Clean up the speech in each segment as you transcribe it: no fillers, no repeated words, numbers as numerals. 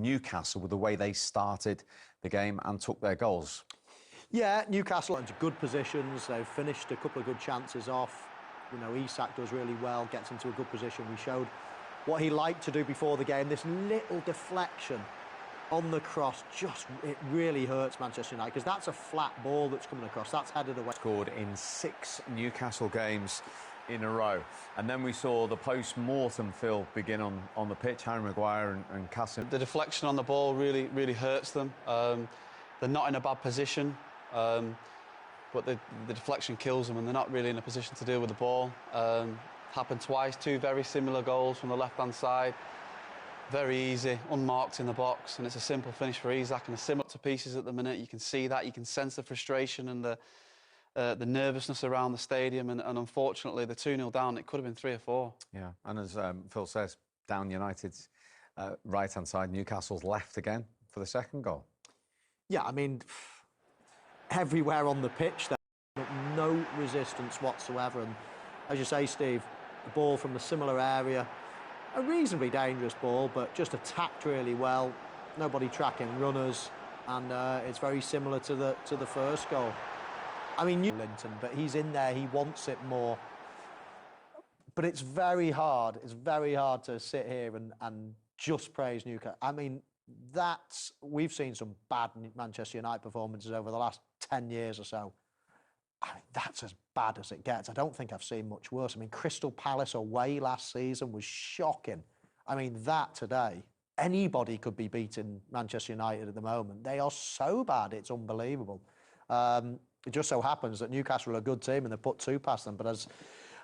Newcastle with the way they started the game and took their goals. Yeah, Newcastle into good positions. They've finished a couple of good chances off. You know, Isak does really well, gets into a good position. We showed what he liked to do before the game. This little deflection on the cross, it really hurts Manchester United, because that's a flat ball that's coming across. That's headed away. Scored in 6 Newcastle games in a row. And then we saw the post-mortem Phil begin on the pitch, Harry Maguire and Cassim. The deflection on the ball really hurts them. They're not in a bad position, but the deflection kills them, and they're not really in a position to deal with the ball. Happened twice, 2 very similar goals from the left-hand side. Very easy, unmarked in the box, and it's a simple finish for Isak, and a similar to pieces at the minute. You can see that, you can sense the frustration and the nervousness around the stadium, and unfortunately, the 2-0 down, it could have been 3 or 4. Yeah, and as Phil says, down United's right-hand side, Newcastle's left again for the second goal. Yeah, I mean, everywhere on the pitch, there's no resistance whatsoever, and as you say, Steve, the ball from a similar area, a reasonably dangerous ball, but just attacked really well. Nobody tracking runners, and it's very similar to the first goal. I mean, Linton, but he's in there, he wants it more. But it's very hard to sit here and just praise Newcastle. I mean, we've seen some bad Manchester United performances over the last 10 years or so. I mean, that's as bad as it gets. I don't think I've seen much worse. I mean, Crystal Palace away last season was shocking. I mean, that today, anybody could be beating Manchester United at the moment. They are so bad, it's unbelievable. It just so happens that Newcastle are a good team and they put 2 past them. But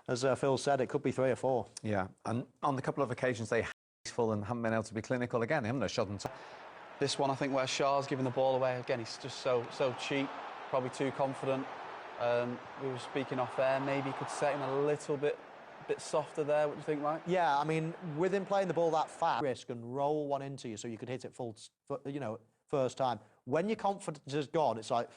as Phil said, it could be 3 or 4. Yeah, and on the couple of occasions they full and haven't been able to be clinical again, haven't they? Shot and this one, I think, where Shaw's giving the ball away again, he's just so cheap, probably too confident. We were speaking off air, maybe he could set him a little bit softer there. What do you think, Mike? Yeah, I mean, with him playing the ball that fast, risk and roll one into you so you could hit it first time. When your confidence is gone, it's like,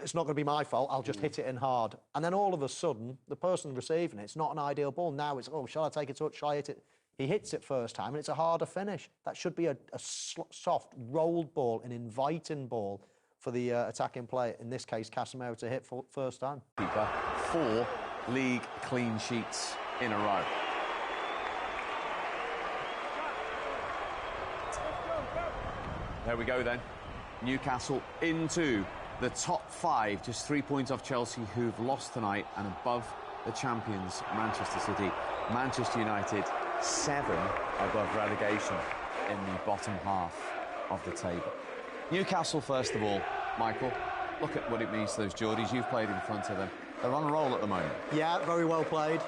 it's not going to be my fault, I'll just hit it in hard. And then all of a sudden, the person receiving it's not an ideal ball. Now it's, oh, shall I take a touch, shall I hit it? He hits it first time, and it's a harder finish. That should be a soft, rolled ball, an inviting ball for the attacking player, in this case, Casemiro, to hit first time. Keeper, 4 league clean sheets in a row. There we go then. Newcastle into the top 5, just 3 points off Chelsea, who've lost tonight, and above the champions, Manchester City. Manchester United, 7 above relegation in the bottom half of the table. Newcastle, first of all, Michael, look at what it means to those Geordies. You've played in front of them. They're on a roll at the moment. Yeah, very well played.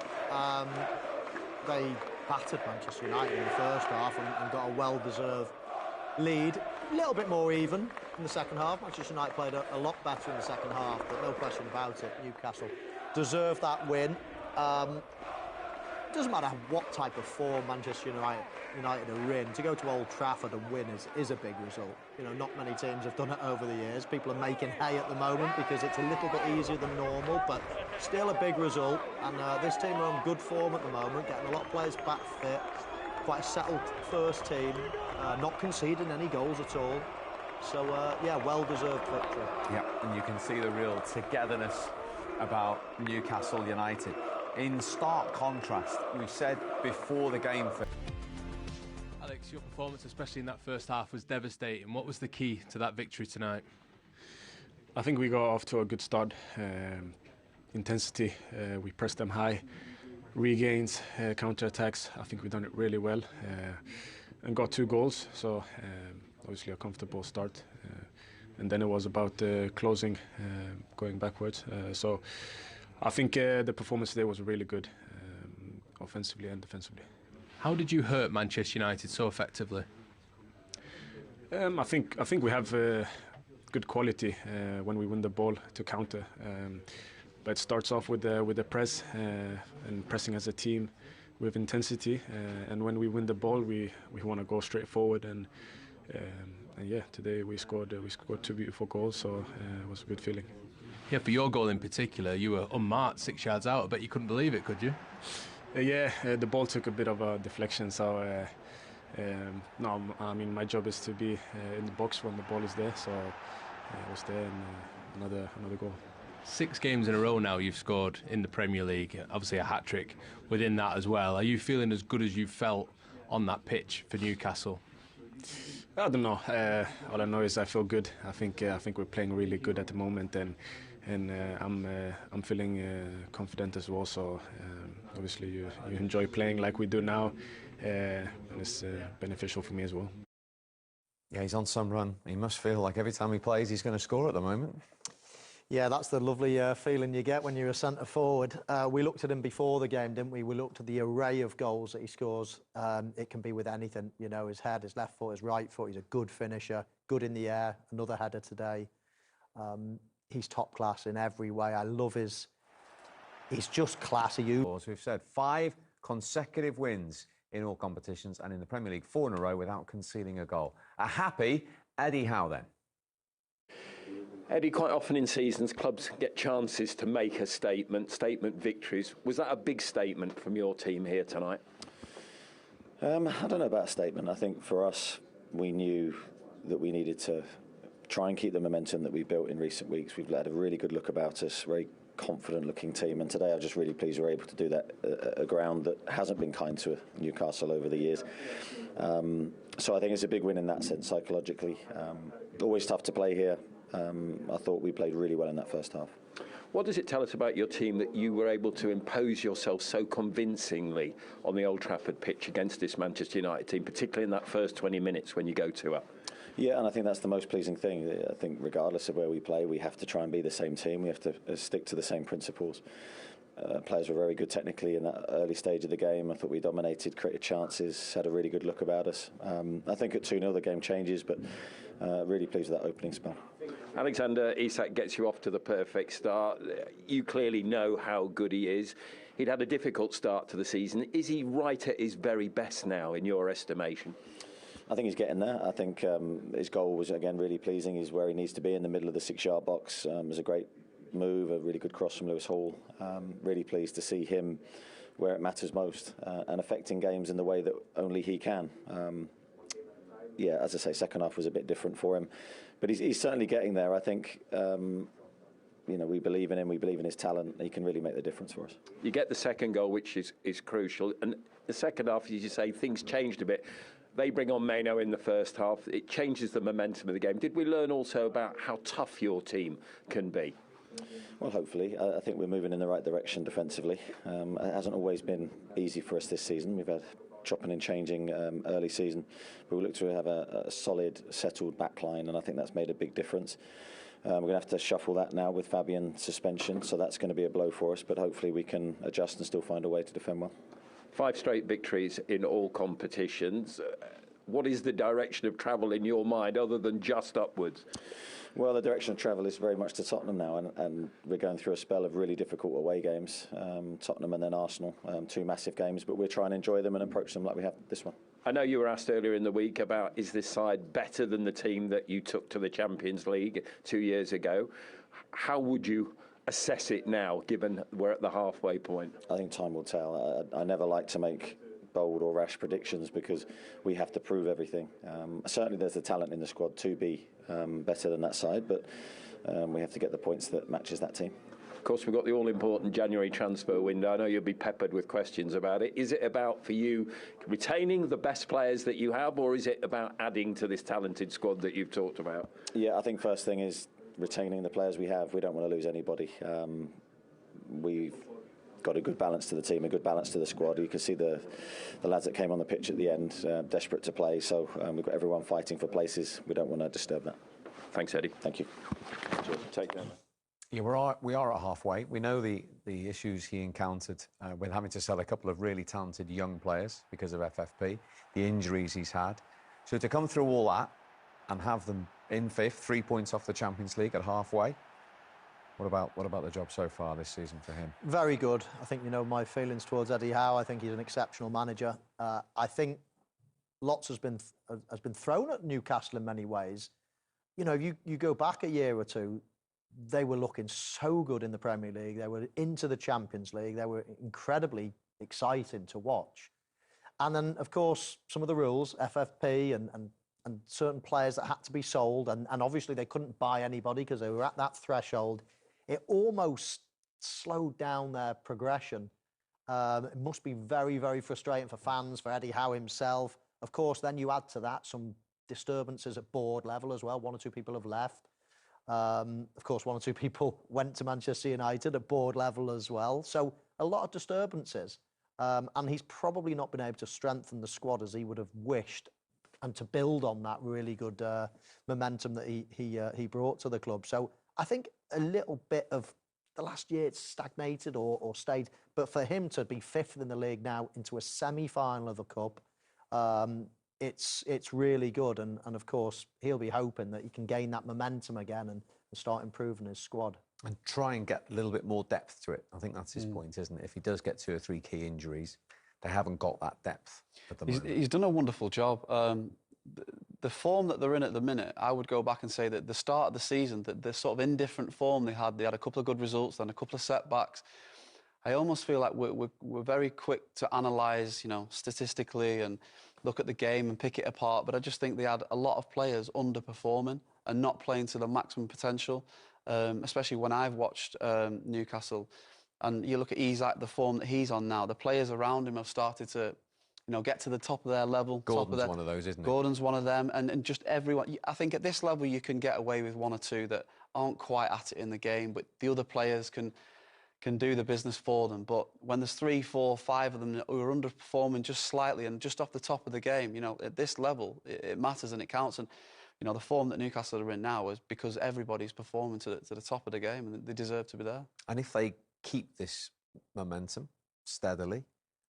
They battered Manchester United in the first half and got a well-deserved lead. A little bit more even in the second half. Manchester United played a lot better in the second half, but no question about it. Newcastle deserved that win. It doesn't matter what type of form Manchester United are in. To go to Old Trafford and win is a big result. You know, not many teams have done it over the years. People are making hay at the moment because it's a little bit easier than normal, but still a big result. And this team are on good form at the moment, getting a lot of players back fit. Quite a settled first team, not conceding any goals at all. So, yeah, well-deserved victory. Yeah, and you can see the real togetherness about Newcastle United. In stark contrast, we said before the game... Alex, your performance, especially in that first half, was devastating. What was the key to that victory tonight? I think we got off to a good start. Intensity, we pressed them high. Regains, counter-attacks, I think we've done it really well. And got 2 goals, so obviously a comfortable start. And then it was about closing, going backwards. So I think the performance today was really good, offensively and defensively. How did you hurt Manchester United so effectively? I think we have good quality when we win the ball to counter. But it starts off with the press and pressing as a team with intensity. And when we win the ball, we want to go straight forward. And yeah, today we scored 2 beautiful goals, so it was a good feeling. Yeah, for your goal in particular, you were unmarked 6 yards out. I bet you couldn't believe it, could you? Yeah, the ball took a bit of a deflection, so No, I mean, my job is to be in the box when the ball is there, so I was there, and another goal. 6 games in a row now you've scored in the Premier League, obviously a hat-trick within that as well. Are you feeling as good as you felt on that pitch for Newcastle? I don't know. All I know is I feel good. I think we're playing really good at the moment, and I'm feeling confident as well. So obviously you enjoy playing like we do now, and it's beneficial for me as well. Yeah, he's on some run. He must feel like every time he plays, he's going to score at the moment. Yeah, that's the lovely feeling you get when you're a centre forward. We looked at him before the game, didn't we? We looked at the array of goals that he scores. It can be with anything, you know, his head, his left foot, his right foot. He's a good finisher, good in the air. Another header today. He's top class in every way. I love he's just classy. As we've said, 5 consecutive wins in all competitions, and in the Premier League 4 in a row without conceding a goal. A happy Eddie Howe then. Eddie, quite often in seasons, clubs get chances to make a statement victories. Was that a big statement from your team here tonight? I don't know about a statement. I think for us, we knew that we needed to try and keep the momentum that we built in recent weeks. We've had a really good look about us, very confident-looking team, and today I'm just really pleased we're able to do that at a ground that hasn't been kind to Newcastle over the years. So I think it's a big win in that sense, psychologically. Always tough to play here. I thought we played really well in that first half. What does it tell us about your team that you were able to impose yourself so convincingly on the Old Trafford pitch against this Manchester United team, particularly in that first 20 minutes when you go 2-up? Yeah, and I think that's the most pleasing thing. I think regardless of where we play, we have to try and be the same team. We have to stick to the same principles. Players were very good technically in that early stage of the game. I thought we dominated, created chances, had a really good look about us. I think at 2-0 the game changes, but really pleased with that opening spell. Alexander Isak gets you off to the perfect start. You clearly know how good he is. He'd had a difficult start to the season. Is he right at his very best now, in your estimation? I think he's getting there. I think his goal was, again, really pleasing. He's where he needs to be in the middle of the 6-yard box. It was a great move, a really good cross from Lewis Hall. Really pleased to see him where it matters most and affecting games in the way that only he can. Yeah, as I say, second half was a bit different for him, but he's certainly getting there. I think, you know, we believe in him, we believe in his talent. He can really make the difference for us. You get the second goal, which is crucial, and the second half, as you say, things changed a bit. They bring on Mano in the first half. It changes the momentum of the game. Did we learn also about how tough your team can be? Well, hopefully. I think we're moving in the right direction defensively. It hasn't always been easy for us this season. We've had chopping and changing early season, but we look to have a solid, settled backline, and I think that's made a big difference. We're going to have to shuffle that now with Fabian suspension, so that's going to be a blow for us, but hopefully we can adjust and still find a way to defend well. 5 straight victories in all competitions. What is the direction of travel in your mind other than just upwards? Well, the direction of travel is very much to Tottenham now, and we're going through a spell of really difficult away games, Tottenham and then Arsenal, 2 massive games, but we're trying to enjoy them and approach them like we have this one. I know you were asked earlier in the week about, is this side better than the team that you took to the Champions League 2 years ago? How would you assess it now, given we're at the halfway point? I think time will tell. I never like to make bold or rash predictions because we have to prove everything. Certainly there's the talent in the squad to be better than that side, but we have to get the points that matches that team. Of course, we've got the all-important January transfer window. I know you'll be peppered with questions about it. Is it about, for you, retaining the best players that you have, or is it about adding to this talented squad that you've talked about? Yeah, I think first thing is retaining the players we have. We don't want to lose anybody. We've got a good balance to the team, a good balance to the squad. You can see the lads that came on the pitch at the end, desperate to play. So we've got everyone fighting for places. We don't want to disturb that. Thanks, Eddie. Thank you. Take care. Yeah, we are at halfway. We know the issues he encountered with having to sell a couple of really talented young players because of FFP, the injuries he's had. So to come through all that and have them in 5th, 3 points off the Champions League at halfway, what about the job so far this season for him? Very good. I think you know my feelings towards Eddie Howe. I think he's an exceptional manager. I think lots has been thrown at Newcastle in many ways. You know, if you go back a year or two, they were looking so good in the Premier League. They were into the Champions League. They were incredibly exciting to watch. And then, of course, some of the rules, FFP and certain players that had to be sold, and obviously they couldn't buy anybody because they were at that threshold. It almost slowed down their progression. It must be very, very frustrating for fans, for Eddie Howe himself. Of course, then you add to that some disturbances at board level as well. 1 or 2 people have left. Of course, 1 or 2 people went to Manchester United at board level as well. So a lot of disturbances. And he's probably not been able to strengthen the squad as he would have wished and to build on that really good momentum that he brought to the club. So I think a little bit of the last year it's stagnated or stayed. But for him to be 5th in the league now into a semi-final of a cup, it's really good. And of course, he'll be hoping that he can gain that momentum again and start improving his squad. And try and get a little bit more depth to it. I think that's his point, isn't it? If he does get 2 or 3 key injuries, they haven't got that depth at the moment. He's done a wonderful job. The form that they're in at the minute, I would go back and say that the start of the season, that the sort of indifferent form they had a couple of good results, then a couple of setbacks. I almost feel like we're very quick to analyse, statistically and look at the game and pick it apart. But I just think they had a lot of players underperforming and not playing to the maximum potential. Especially when I've watched Newcastle, and you look at Isak, the form that he's on now, the players around him have started to, get to the top of their level. Gordon's one of those, isn't he? Gordon's one of them, and just everyone. I think at this level you can get away with 1 or 2 that aren't quite at it in the game, but the other players can do the business for them. But when there's 3, 4, 5 of them who are underperforming just slightly and just off the top of the game, at this level, it matters and it counts. And the form that Newcastle are in now is because everybody's performing to the top of the game and they deserve to be there. And if they keep this momentum steadily,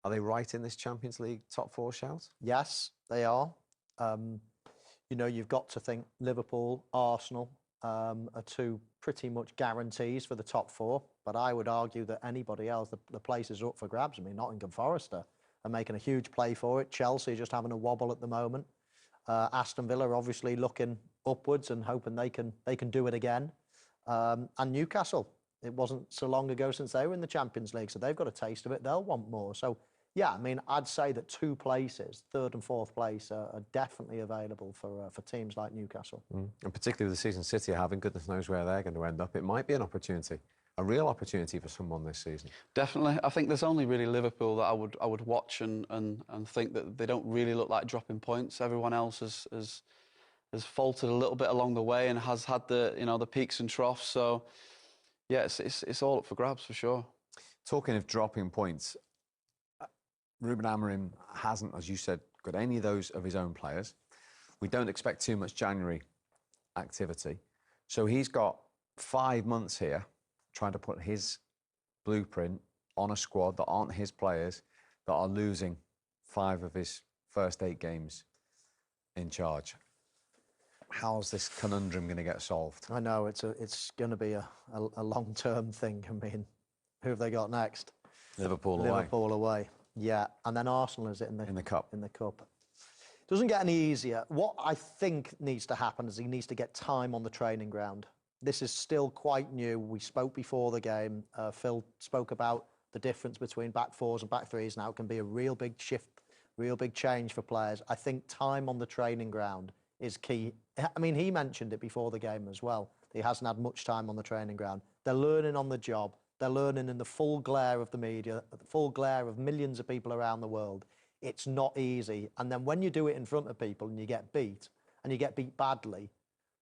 are they right in this Champions League top 4 shout? Yes, they are. You've got to think Liverpool, Arsenal are 2 pretty much guarantees for the top 4. But I would argue that anybody else, the place is up for grabs. I mean, Nottingham Forest are making a huge play for it. Chelsea are just having a wobble at the moment. Aston Villa are obviously looking upwards and hoping they can do it again. And Newcastle, it wasn't so long ago since they were in the Champions League, so they've got a taste of it. They'll want more. So, yeah, I mean, I'd say that 2 places, 3rd and 4th place, are definitely available for teams like Newcastle. And particularly the season City are having, goodness knows where they're going to end up. It might be an opportunity. A real opportunity for someone this season. Definitely. I think there's only really Liverpool that I would watch and think that they don't really look like dropping points. Everyone else has faltered a little bit along the way and has had the peaks and troughs. So, yeah, it's all up for grabs for sure. Talking of dropping points, Ruben Amorim hasn't, as you said, got any of those of his own players. We don't expect too much January activity. So he's got 5 months here trying to put his blueprint on a squad that aren't his players, that are losing 5 of his first 8 games in charge. How's this conundrum going to get solved? I know, it's going to be a long-term thing. I mean, who have they got next? Liverpool away. Yeah, and then Arsenal, is it, in the Cup? In the Cup. Doesn't get any easier. What I think needs to happen is he needs to get time on the training ground. This is still quite new. We spoke before the game. Phil spoke about the difference between back 4s and back 3s now. It can be a real big shift, real big change for players. I think time on the training ground is key. I mean, he mentioned it before the game as well. He hasn't had much time on the training ground. They're learning on the job. They're learning in the full glare of the media, the full glare of millions of people around the world. It's not easy. And then when you do it in front of people and you get beat, and you get beat badly,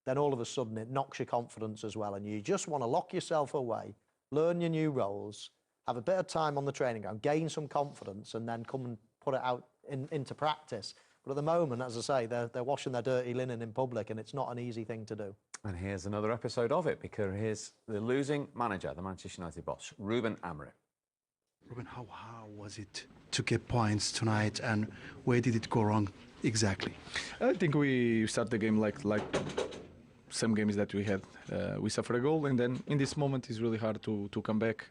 then all of a sudden it knocks your confidence as well. And you just want to lock yourself away, learn your new roles, have a bit of time on the training ground, gain some confidence, and then come and put it out into practice. But at the moment, as I say, they're washing their dirty linen in public, and it's not an easy thing to do. And here's another episode of it, because here's the losing manager, the Manchester United boss, Ruben Amorim. Ruben, how was it to get points tonight, and where did it go wrong exactly? I think we start the game like some games that we had. We suffer a goal, and then in this moment it's really hard to come back.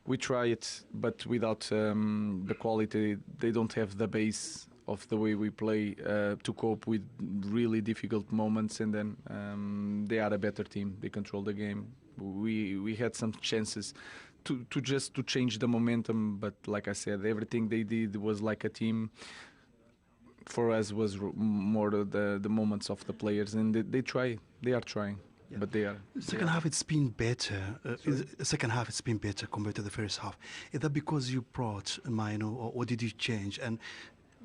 We try it, but without the quality. They don't have the base of the way we play to cope with really difficult moments, and then they are a better team. They control the game. We had some chances to change the momentum. But like I said, everything they did was like a team. For us, was more the moments of the players, and they are trying, but they are. Second half, it's been better. Second half, it's been better compared to the first half. Is that because you brought Maino, or did you change? And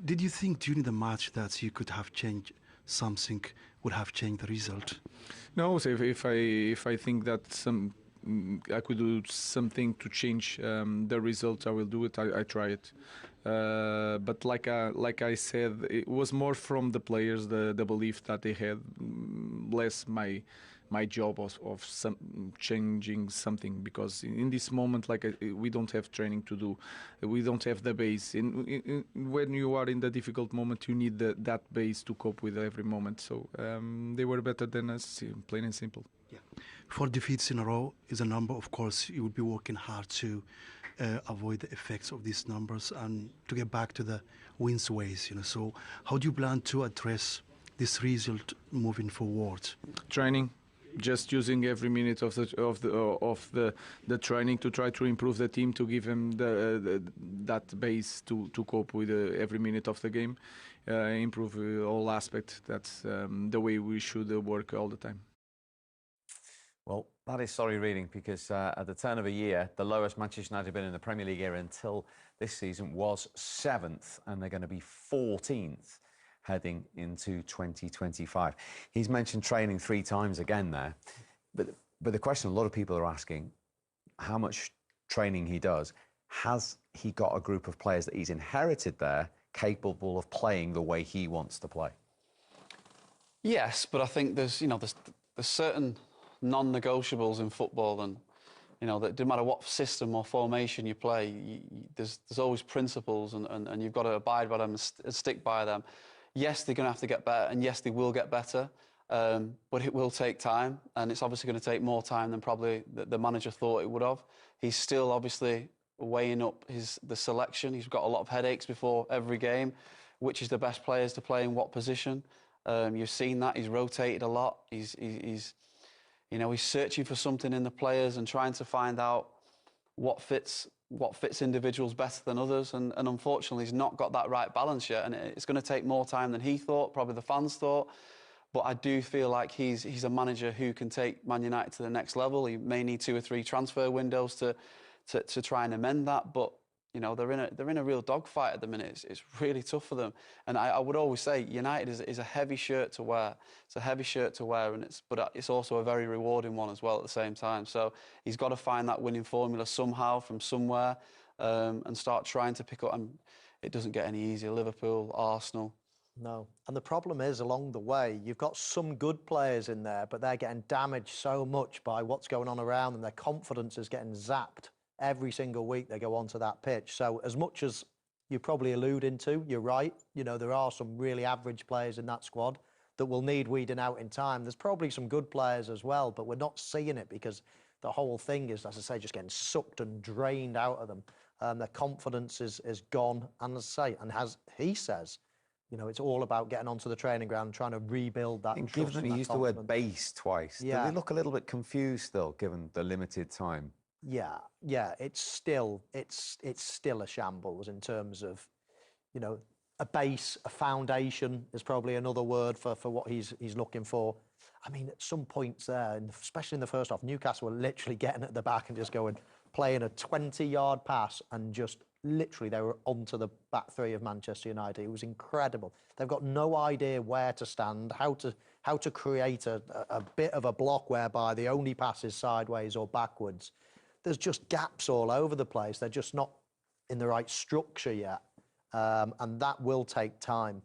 did you think during the match that you could have changed something, would have changed the result? No, so if I think that I could do something to change the result, I will do it. I try it. But like I said, it was more from the players, the belief that they had, less my job of changing something, because in this moment, we don't have training to do, we don't have the base. When you are in the difficult moment, you need that base to cope with every moment. So they were better than us, plain and simple. Yeah. 4 defeats in a row is a number. Of course, you would be working hard to avoid the effects of these numbers and to get back to the wins ways. So how do you plan to address this result moving forward? Training. Just using every minute of the training to try to improve the team, to give them that base to cope with every minute of the game, improve all aspects. That's the way we should work all the time. Well, that is sorry reading, because at the turn of a year, the lowest Manchester United have been in the Premier League era until this season was 7th, and they're going to be 14th. Heading into 2025. He's mentioned training 3 times again there, but the question a lot of people are asking, how much training he does. Has he got a group of players that he's inherited there capable of playing the way he wants to play? Yes, but I think there's certain non-negotiables in football, and that no matter what system or formation you play, there's always principles, and you've got to abide by them and stick by them. Yes, they're going to have to get better, and yes, they will get better, but it will take time, and it's obviously going to take more time than probably the manager thought it would have. He's still obviously weighing up the selection. He's got a lot of headaches before every game, which is the best players to play in what position. You've seen that. He's rotated a lot. He's searching for something in the players and trying to find out what fits individuals better than others, and unfortunately he's not got that right balance yet, and it's going to take more time than he thought, probably the fans thought. But I do feel like he's a manager who can take Man United to the next level. He may need 2 or 3 transfer windows to try and amend that, but they're in a real dogfight at the minute. It's really tough for them, and I would always say United is a heavy shirt to wear. It's a heavy shirt to wear, but it's also a very rewarding one as well at the same time. So he's got to find that winning formula somehow from somewhere, and start trying to pick up. And it doesn't get any easier. Liverpool, Arsenal. No, and the problem is along the way you've got some good players in there, but they're getting damaged so much by what's going on around them. Their confidence is getting zapped. Every single week they go onto that pitch. So as much as you're probably alluding to, you're right. There are some really average players in that squad that will need weeding out in time. There's probably some good players as well, but we're not seeing it because the whole thing is, as I say, just getting sucked and drained out of them. Their confidence is gone. And as I say, and as he says, it's all about getting onto the training ground and trying to rebuild that trust. Given that he used the word base twice, yeah. Do they look a little bit confused still, given the limited time? Yeah, it's still a shambles in terms of, a base, a foundation is probably another word for what he's looking for. I mean, at some points there, and especially in the first half, Newcastle were literally getting at the back and just playing a 20-yard pass, and just literally they were onto the back 3 of Manchester United. It was incredible. They've got no idea where to stand, how to create a bit of a block whereby the only pass is sideways or backwards. There's just gaps all over the place. They're just not in the right structure yet. And that will take time.